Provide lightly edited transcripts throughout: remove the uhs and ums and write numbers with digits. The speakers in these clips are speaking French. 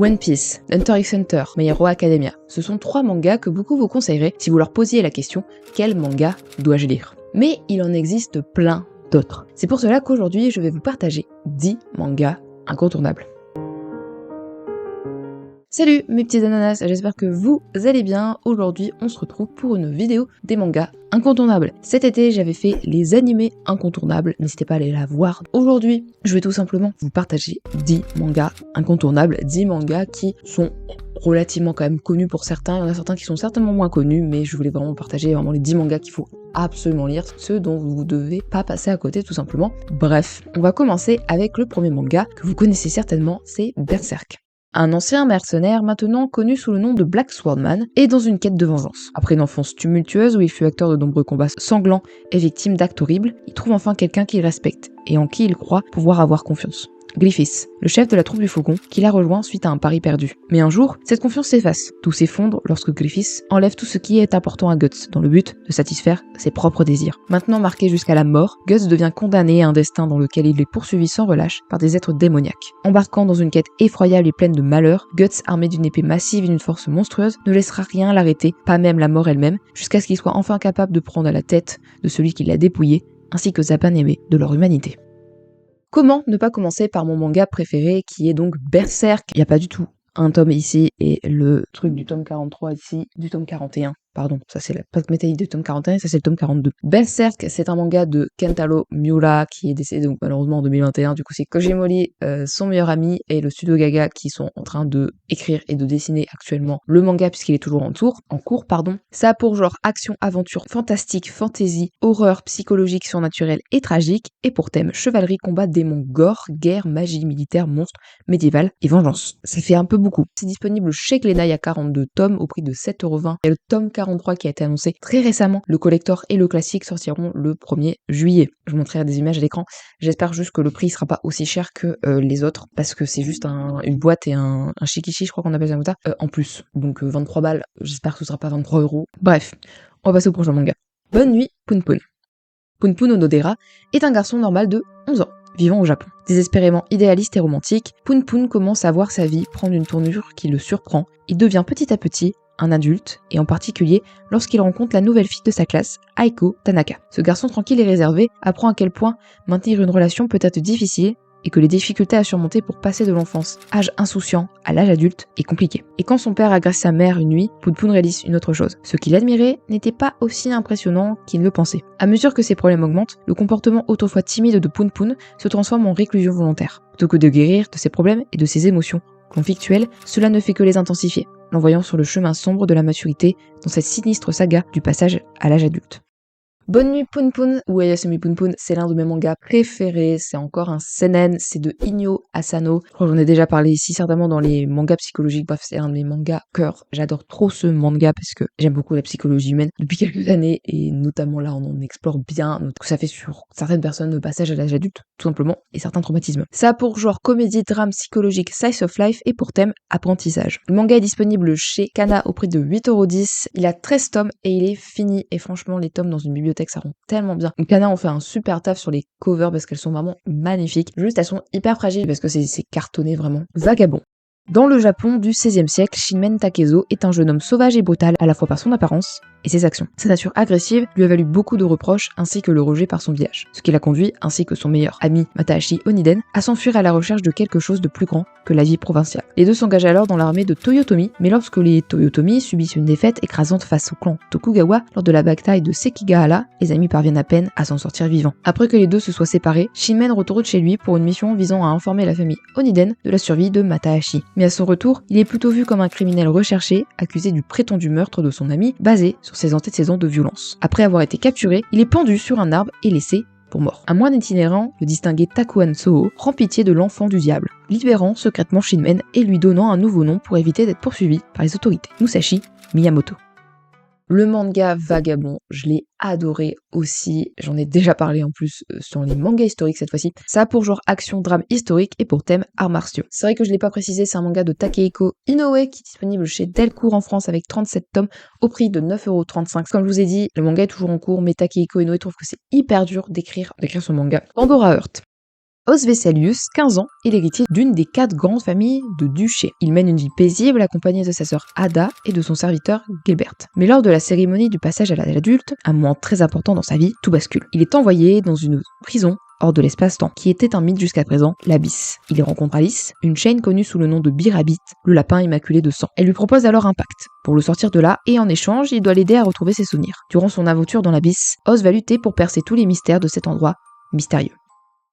One Piece, Hunter x Hunter, My Hero Academia. Ce sont 3 mangas que beaucoup vous conseilleraient si vous leur posiez la question « Quel manga dois-je lire ?» Mais il en existe plein d'autres. C'est pour cela qu'aujourd'hui je vais vous partager 10 mangas incontournables. Salut mes petits ananas, j'espère que vous allez bien. Aujourd'hui on se retrouve pour une vidéo des mangas incontournables. Cet été j'avais fait les animés incontournables, n'hésitez pas à aller la voir. Aujourd'hui je vais tout simplement vous partager 10 mangas incontournables, 10 mangas qui sont relativement quand même connus pour certains, il y en a certains qui sont certainement moins connus, mais je voulais vraiment partager les 10 mangas qu'il faut absolument lire, ceux dont vous ne devez pas passer à côté tout simplement. Bref, on va commencer avec le premier manga que vous connaissez certainement, c'est Berserk. Un ancien mercenaire, maintenant connu sous le nom de Black Swordman, est dans une quête de vengeance. Après une enfance tumultueuse où il fut acteur de nombreux combats sanglants et victime d'actes horribles, il trouve enfin quelqu'un qu'il respecte et en qui il croit pouvoir avoir confiance. Glyphis, le chef de la troupe du Faucon, qui l'a rejoint suite à un pari perdu. Mais un jour, cette confiance s'efface. Tout s'effondre lorsque Glyphis enlève tout ce qui est important à Guts, dans le but de satisfaire ses propres désirs. Maintenant marqué jusqu'à la mort, Guts devient condamné à un destin dans lequel il est poursuivi sans relâche par des êtres démoniaques. Embarquant dans une quête effroyable et pleine de malheur, Guts, armé d'une épée massive et d'une force monstrueuse, ne laissera rien l'arrêter, pas même la mort elle-même, jusqu'à ce qu'il soit enfin capable de prendre à la tête de celui qui l'a dépouillé, ainsi que Zappan aimé de leur humanité. Comment ne pas commencer par mon manga préféré qui est donc Berserk. Il n'y a pas du tout un tome ici et le truc du tome 43 ici, du tome 41. Pardon, ça c'est la plaque métallique du tome 41 ça c'est le tome 42. Berserk, c'est un manga de Kentaro Miura qui est décédé donc malheureusement en 2021. Du coup c'est Kojimori, son meilleur ami, et le studio Gaga qui sont en train de écrire et de dessiner actuellement le manga puisqu'il est toujours en cours. Ça a pour genre action, aventure, fantastique, fantasy, horreur, psychologique, surnaturelle et tragique, et pour thème chevalerie, combat, démons, gore, guerre, magie, militaire, monstre, médiéval et vengeance. Ça fait un peu beaucoup. C'est disponible chez Glénat, il y a 42 tomes au prix de 7,20 €. Il y a le tome 43 qui a été annoncé très récemment. Le collector et le classique sortiront le 1er juillet. Je vous montrerai des images à l'écran. J'espère juste que le prix sera pas aussi cher que les autres, parce que c'est juste une boîte et un shikishi, je crois qu'on appelle ça comme ça, en plus. Donc 23 balles, j'espère que ce sera pas 23 €. Bref, on va passer au prochain manga. Bonne nuit, Punpun. Punpun Onodera est un garçon normal de 11 ans, vivant au Japon. Désespérément idéaliste et romantique, Punpun commence à voir sa vie prendre une tournure qui le surprend. Il devient petit à petit un adulte, et en particulier lorsqu'il rencontre la nouvelle fille de sa classe, Aiko Tanaka. Ce garçon tranquille et réservé apprend à quel point maintenir une relation peut être difficile et que les difficultés à surmonter pour passer de l'enfance, âge insouciant, à l'âge adulte est compliqué. Et quand son père agresse sa mère une nuit, Punpun réalise une autre chose. Ce qu'il admirait n'était pas aussi impressionnant qu'il ne le pensait. À mesure que ses problèmes augmentent, le comportement autrefois timide de Punpun se transforme en réclusion volontaire. Plutôt que de guérir de ses problèmes et de ses émotions conflictuelles, cela ne fait que les intensifier, l'envoyant sur le chemin sombre de la maturité dans cette sinistre saga du passage à l'âge adulte. Bonne nuit Punpun, ou Ayasumi Punpun, c'est l'un de mes mangas préférés, c'est encore un seinen, c'est de Inyo Asano. Je crois que j'en ai déjà parlé ici, certainement dans les mangas psychologiques, bref, c'est un de mes mangas cœur. J'adore trop ce manga parce que j'aime beaucoup la psychologie humaine depuis quelques années, et notamment là on en explore bien, que ça fait sur certaines personnes le passage à l'âge adulte, tout simplement, et certains traumatismes. Ça a pour genre comédie, drame psychologique, slice of life, et pour thème apprentissage. Le manga est disponible chez Kana au prix de 8,10 €, il a 13 tomes et il est fini, et franchement les tomes dans une bibliothèque ça rend tellement bien. Kana ont fait un super taf sur les covers parce qu'elles sont vraiment magnifiques. Juste elles sont hyper fragiles parce que c'est cartonné vraiment. Vagabond. Dans le Japon du XVIe siècle, Shinmen Takezo est un jeune homme sauvage et brutal à la fois par son apparence et ses actions. Sa nature agressive lui a valu beaucoup de reproches ainsi que le rejet par son village, ce qui l'a conduit, ainsi que son meilleur ami Masahashi Oniden, à s'enfuir à la recherche de quelque chose de plus grand que la vie provinciale. Les deux s'engagent alors dans l'armée de Toyotomi, mais lorsque les Toyotomi subissent une défaite écrasante face au clan Tokugawa lors de la bataille de Sekigahara, les amis parviennent à peine à s'en sortir vivants. Après que les deux se soient séparés, Shinmen retourne chez lui pour une mission visant à informer la famille Oniden de la survie de Masahashi. Mais à son retour, il est plutôt vu comme un criminel recherché, accusé du prétendu meurtre de son ami, basé sur ses antécédents de violence. Après avoir été capturé, il est pendu sur un arbre et laissé pour mort. Un moine itinérant, le distingué Takuan Soho, prend pitié de l'enfant du diable, libérant secrètement Shinmen et lui donnant un nouveau nom pour éviter d'être poursuivi par les autorités. Musashi Miyamoto. Le manga Vagabond, je l'ai adoré aussi, j'en ai déjà parlé en plus sur les mangas historiques cette fois-ci. Ça a pour genre action, drame historique et pour thème arts martiaux. C'est vrai que je l'ai pas précisé, c'est un manga de Takehiko Inoue qui est disponible chez Delcourt en France avec 37 tomes au prix de 9,35 €. Comme je vous ai dit, le manga est toujours en cours, mais Takehiko Inoue trouve que c'est hyper dur d'écrire son manga. Pandora Heart. Os Vesalius, 15 ans, est l'héritier d'une des 4 grandes familles de duché. Il mène une vie paisible accompagné de sa sœur Ada et de son serviteur Gilbert. Mais lors de la cérémonie du passage à l'âge adulte, un moment très important dans sa vie, tout bascule. Il est envoyé dans une prison hors de l'espace-temps, qui était un mythe jusqu'à présent, l'Abysse. Il y rencontre Alice, une chaîne connue sous le nom de Birabit, le lapin immaculé de sang. Elle lui propose alors un pacte pour le sortir de là, et en échange, il doit l'aider à retrouver ses souvenirs. Durant son aventure dans l'Abysse, Oz va lutter pour percer tous les mystères de cet endroit mystérieux.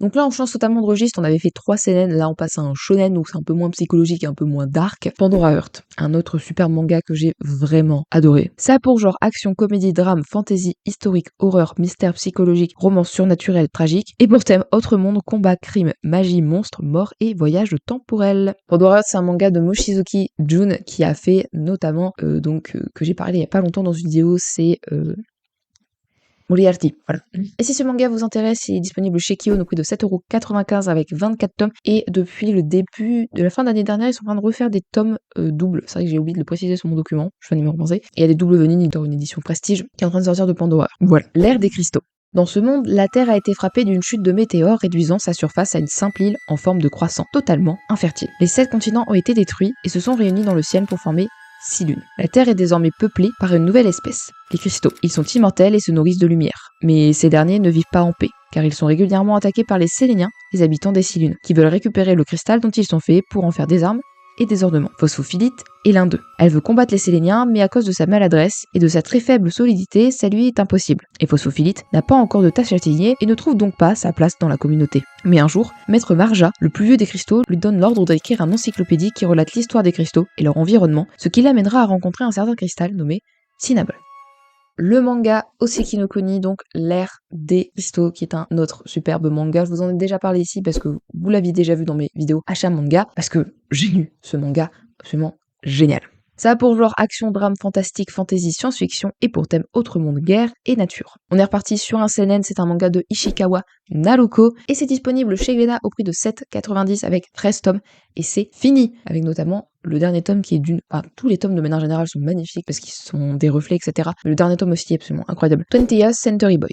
Donc là, on change totalement de registre, on avait fait 3 seinen, là on passe à un shonen où c'est un peu moins psychologique et un peu moins dark. Pandora Heart, un autre super manga que j'ai vraiment adoré. Ça a pour genre action, comédie, drame, fantasy, historique, horreur, mystère psychologique, romance surnaturelle, tragique, et pour thème autre monde, combat, crime, magie, monstre, mort et voyage temporel. Pandora Heart, c'est un manga de Mochizuki Jun qui a fait notamment, que j'ai parlé il y a pas longtemps dans une vidéo, c'est... Moriarty, voilà. Et si ce manga vous intéresse, il est disponible chez Kion au prix de 7,95€ avec 24 tomes. Et depuis le début de la fin d'année dernière, ils sont en train de refaire des tomes doubles. C'est vrai que j'ai oublié de le préciser sur mon document, je viens de me repenser. Et il y a des doubles venus dans une édition prestige qui est en train de sortir de Pandora. Voilà, l'ère des cristaux. Dans ce monde, la Terre a été frappée d'une chute de météores réduisant sa surface à une simple île en forme de croissant, totalement infertile. Les 7 continents ont été détruits et se sont réunis dans le ciel pour former 6 lunes. La Terre est désormais peuplée par une nouvelle espèce, les cristaux. Ils sont immortels et se nourrissent de lumière. Mais ces derniers ne vivent pas en paix, car ils sont régulièrement attaqués par les Séléniens, les habitants des 6 lunes, qui veulent récupérer le cristal dont ils sont faits pour en faire des armes et des ornements. Phosphophilite est l'un d'eux. Elle veut combattre les Séléniens, mais à cause de sa maladresse et de sa très faible solidité, ça lui est impossible. Et Phosphophilite n'a pas encore de tâche à signer et ne trouve donc pas sa place dans la communauté. Mais un jour, Maître Marja, le plus vieux des cristaux, lui donne l'ordre d'écrire un encyclopédie qui relate l'histoire des cristaux et leur environnement, ce qui l'amènera à rencontrer un certain cristal nommé Cinnabon. Le manga Oseki no Koni, donc l'ère des cristaux, qui est un autre superbe manga. Je vous en ai déjà parlé ici parce que vous l'aviez déjà vu dans mes vidéos achat manga, parce que j'ai lu ce manga absolument génial. Ça a pour genre action, drame, fantastique, fantasy, science-fiction et pour thème autre monde, guerre et nature. On est reparti sur un seinen, c'est un manga de Ishikawa Naruko et c'est disponible chez Glénat au prix de 7,90€ avec 13 tomes et c'est fini avec notamment le dernier tome qui est d'une... Enfin, tous les tomes de manière générale sont magnifiques parce qu'ils sont des reflets, etc. Mais le dernier tome aussi est absolument incroyable. 20th Century Boys.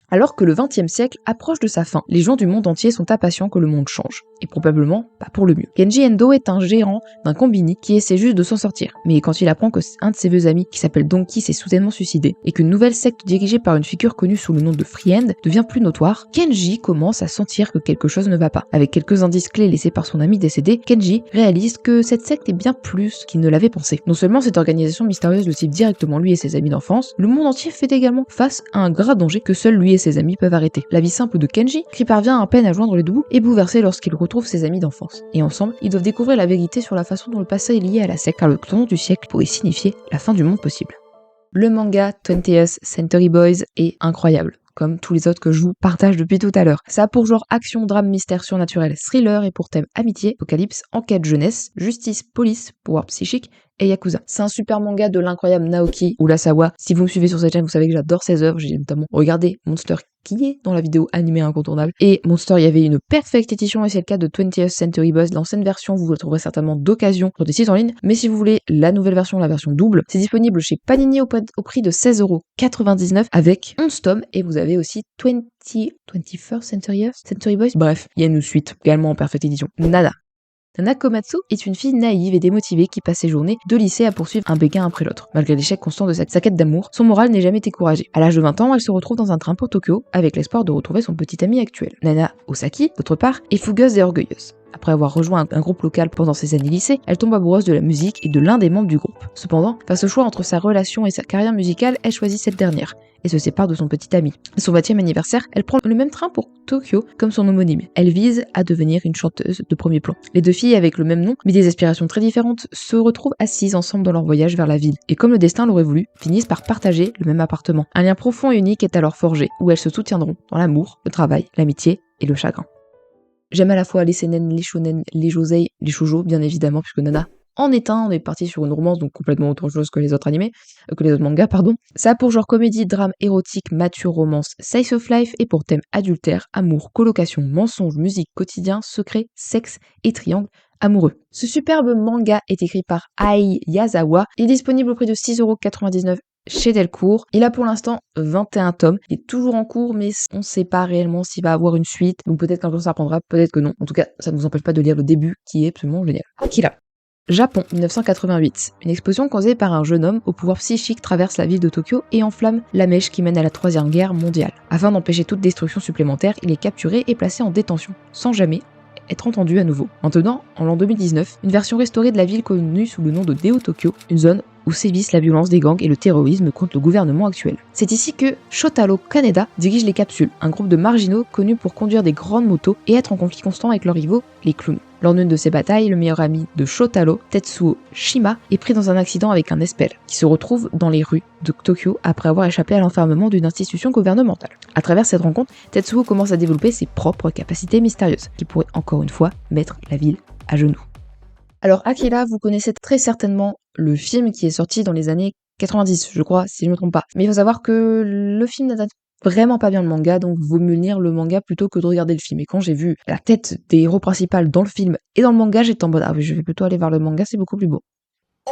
Alors que le XXe siècle approche de sa fin, les gens du monde entier sont impatients que le monde change, et probablement pas pour le mieux. Kenji Endo est un gérant d'un combini qui essaie juste de s'en sortir, mais quand il apprend que un de ses vieux amis, qui s'appelle Donkey, s'est soudainement suicidé, et qu'une nouvelle secte dirigée par une figure connue sous le nom de Freehand devient plus notoire, Kenji commence à sentir que quelque chose ne va pas. Avec quelques indices clés laissés par son ami décédé, Kenji réalise que cette secte est bien plus qu'il ne l'avait pensé. Non seulement cette organisation mystérieuse le cible directement lui et ses amis d'enfance, le monde entier fait également face à un grave danger que seul lui et ses amis peuvent arrêter. La vie simple de Kenji, qui parvient à peine à joindre les deux bouts, est bouleversée lorsqu'il retrouve ses amis d'enfance. Et ensemble, ils doivent découvrir la vérité sur la façon dont le passé est lié à la secte, car le tournant du siècle pourrait signifier la fin du monde possible. Le manga 20th Century Boys est incroyable, comme tous les autres que je vous partage depuis tout à l'heure. Ça a pour genre action, drame, mystère surnaturel, thriller et pour thème amitié, apocalypse, enquête jeunesse, justice, police, pouvoir psychique et Yakuza. C'est un super manga de l'incroyable Naoki Urasawa. Si vous me suivez sur cette chaîne, vous savez que j'adore ses œuvres. J'ai notamment regardé Monster qui est dans la vidéo animée incontournable. Et Monster, il y avait une perfect édition et c'est le cas de 20th Century Boys. L'ancienne version, vous la trouverez certainement d'occasion sur des sites en ligne. Mais si vous voulez la nouvelle version, la version double, c'est disponible chez Panini au prix de 16,99€ avec 11 tomes. Et vous avez aussi 21st Century Boys. Bref, il y a une suite également en perfect édition. Nana. Nana Komatsu est une fille naïve et démotivée qui passe ses journées de lycée à poursuivre un béguin après l'autre. Malgré l'échec constant de sa quête d'amour, son moral n'est jamais découragé. À l'âge de 20 ans, elle se retrouve dans un train pour Tokyo avec l'espoir de retrouver son petit ami actuel. Nana Osaki, d'autre part, est fougueuse et orgueilleuse. Après avoir rejoint un groupe local pendant ses années lycée, elle tombe amoureuse de la musique et de l'un des membres du groupe. Cependant, face au choix entre sa relation et sa carrière musicale, elle choisit cette dernière et se sépare de son petit ami. À son 20e anniversaire, elle prend le même train pour Tokyo comme son homonyme. Elle vise à devenir une chanteuse de premier plan. Les deux filles avec le même nom, mais des aspirations très différentes, se retrouvent assises ensemble dans leur voyage vers la ville. Et comme le destin l'aurait voulu, finissent par partager le même appartement. Un lien profond et unique est alors forgé, où elles se soutiendront dans l'amour, le travail, l'amitié et le chagrin. J'aime à la fois les seinen, les shonen, les josei, les shoujo, bien évidemment, puisque Nana en est un, on est parti sur une romance, donc complètement autre chose que les autres animés, que les autres mangas, pardon. Ça a pour genre comédie, drame, érotique, mature, romance, slice of life, et pour thème adultère, amour, colocation, mensonge, musique, quotidien, secret, sexe et triangle amoureux. Ce superbe manga est écrit par Ai Yazawa, il est disponible au prix de 6,99€ chez Delcourt. Il a pour l'instant 21 tomes. Il est toujours en cours, mais on ne sait pas réellement s'il va avoir une suite. Donc peut-être qu'un jour ça reprendra, peut-être que non. En tout cas, ça ne nous empêche pas de lire le début qui est absolument génial. Akira. Japon, 1988. Une explosion causée par un jeune homme au pouvoir psychique traverse la ville de Tokyo et enflamme la mèche qui mène à la Troisième Guerre mondiale. Afin d'empêcher toute destruction supplémentaire, il est capturé et placé en détention, sans jamais être entendu à nouveau. Maintenant, en l'an 2019, une version restaurée de la ville connue sous le nom de Deo Tokyo, une zone où sévissent la violence des gangs et le terrorisme contre le gouvernement actuel. C'est ici que Shotaro Kaneda dirige les Capsules, un groupe de marginaux connus pour conduire des grandes motos et être en conflit constant avec leurs rivaux, les clowns. Lors d'une de ces batailles, le meilleur ami de Shotaro, Tetsuo Shima, est pris dans un accident avec un espel, qui se retrouve dans les rues de Tokyo après avoir échappé à l'enfermement d'une institution gouvernementale. À travers cette rencontre, Tetsuo commence à développer ses propres capacités mystérieuses, qui pourraient encore une fois mettre la ville à genoux. Alors Akira, vous connaissez très certainement le film qui est sorti dans les années 90, je crois, si je ne me trompe pas. Mais il faut savoir que le film n'adapte vraiment pas bien le manga, donc vaut mieux lire le manga plutôt que de regarder le film. Et quand j'ai vu la tête des héros principaux dans le film et dans le manga, j'étais en mode ah oui, je vais plutôt aller vers le manga, c'est beaucoup plus beau. Oh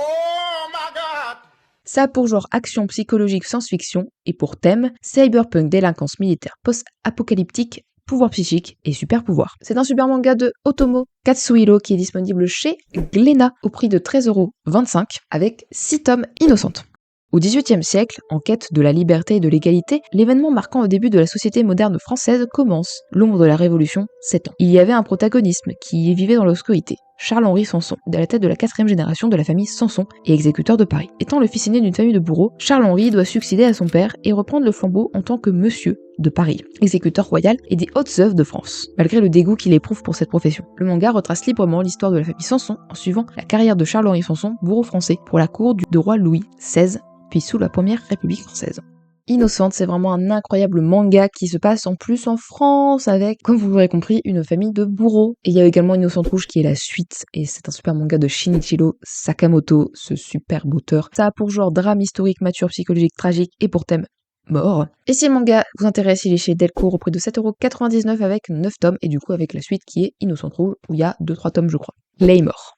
my god! Ça a pour genre action psychologique science-fiction et pour thème cyberpunk, délinquance militaire post-apocalyptique, pouvoir psychique et super pouvoir. C'est un super manga de Otomo Katsuhiro qui est disponible chez Glénat au prix de 13,25€ avec 6 tomes innocentes. Au XVIIIe siècle, en quête de la liberté et de l'égalité, l'événement marquant le début de la société moderne française commence. L'ombre de la Révolution s'étend. Il y avait un protagonisme qui vivait dans l'obscurité. Charles-Henri Sanson, à la tête de la 4e génération de la famille Sanson et exécuteur de Paris. Étant le fils aîné d'une famille de bourreaux, Charles-Henri doit succéder à son père et reprendre le flambeau en tant que monsieur de Paris, exécuteur royal et des hautes œuvres de France, malgré le dégoût qu'il éprouve pour cette profession. Le manga retrace librement l'histoire de la famille Sanson en suivant la carrière de Charles-Henri Sanson, bourreau français, pour la cour du roi Louis XVI, puis sous la Première République française. Innocente, c'est vraiment un incroyable manga qui se passe en plus en France avec, comme vous l'aurez compris, une famille de bourreaux. Et il y a également Innocente Rouge qui est la suite, et c'est un super manga de Shinichiro Sakamoto, ce superbe auteur. Ça a pour genre drame historique, mature, psychologique, tragique, et pour thème mort. Et si le manga vous intéresse, il est chez Delcourt au prix de 7,99€ avec 9 tomes, et du coup avec la suite qui est Innocente Rouge, où il y a 2-3 tomes je crois. Claymore.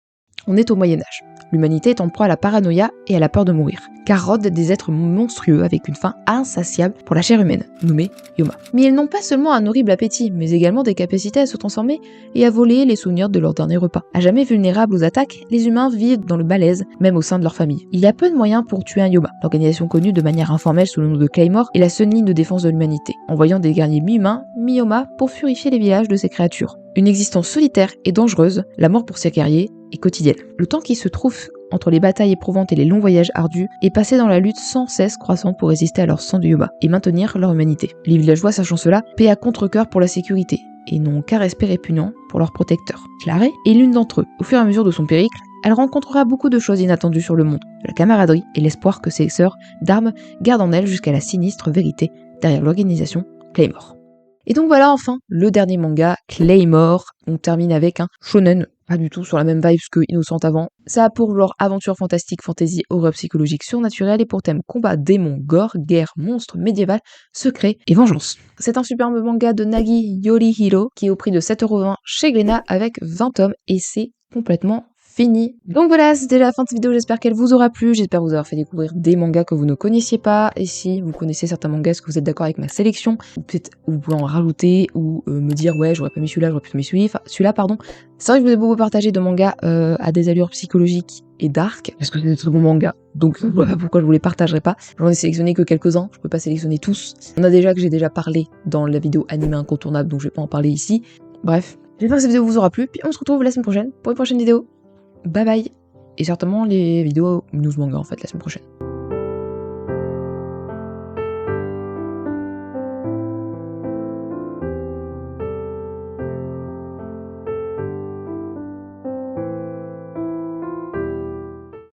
On est au Moyen-Âge. L'humanité est en proie à la paranoïa et à la peur de mourir, car rôdent des êtres monstrueux avec une faim insatiable pour la chair humaine, nommée Yoma. Mais ils n'ont pas seulement un horrible appétit, mais également des capacités à se transformer et à voler les souvenirs de leur dernier repas. À jamais vulnérables aux attaques, les humains vivent dans le malaise, même au sein de leur famille. Il y a peu de moyens pour tuer un Yoma. L'organisation connue de manière informelle sous le nom de Claymore est la seule ligne de défense de l'humanité, envoyant des guerriers mi-humains, mi-Yoma pour purifier les villages de ces créatures. Une existence solitaire et dangereuse, la mort pour ces guerriers est quotidienne. Le temps qui se trouve entre les batailles éprouvantes et les longs voyages ardus est passé dans la lutte sans cesse croissante pour résister à leur sang de Yoma et maintenir leur humanité. Les villageois, sachant cela, paient à contre-cœur pour la sécurité et n'ont qu'un respect répugnant pour leurs protecteurs. Claré est l'une d'entre eux. Au fur et à mesure de son périple, elle rencontrera beaucoup de choses inattendues sur le monde, de la camaraderie et l'espoir que ses sœurs d'armes gardent en elle jusqu'à la sinistre vérité derrière l'organisation Claymore. Et donc voilà enfin le dernier manga, Claymore. On termine avec un shonen, pas du tout sur la même vibe que Innocente avant. Ça a pour genre aventure fantastique, fantasy, horreur psychologique, surnaturelle et pour thème combat, démons, gore, guerre, monstres, médiéval, secret et vengeance. C'est un superbe manga de Nagi Yorihiro qui est au prix de 7,20€ chez Glénat avec 20 tomes et c'est complètement fini. Donc voilà, c'était la fin de cette vidéo, j'espère qu'elle vous aura plu, j'espère vous avoir fait découvrir des mangas que vous ne connaissiez pas, et si vous connaissez certains mangas, est-ce que vous êtes d'accord avec ma sélection, ou peut-être vous pouvez en rajouter, ou me dire ouais j'aurais pas mis celui-là, j'aurais plutôt mis celui-là, pardon. C'est vrai que je vous ai beaucoup partagé de mangas à des allures psychologiques et dark, parce que c'est des très bons mangas, donc voilà pourquoi je vous les partagerai pas. J'en ai sélectionné que quelques-uns, je peux pas sélectionner tous. On a déjà que j'ai déjà parlé dans la vidéo animée incontournable, donc je vais pas en parler ici. Bref, j'espère que cette vidéo vous aura plu, puis on se retrouve la semaine prochaine pour une prochaine vidéo. Bye bye. Et certainement les vidéos news manga en fait la semaine prochaine.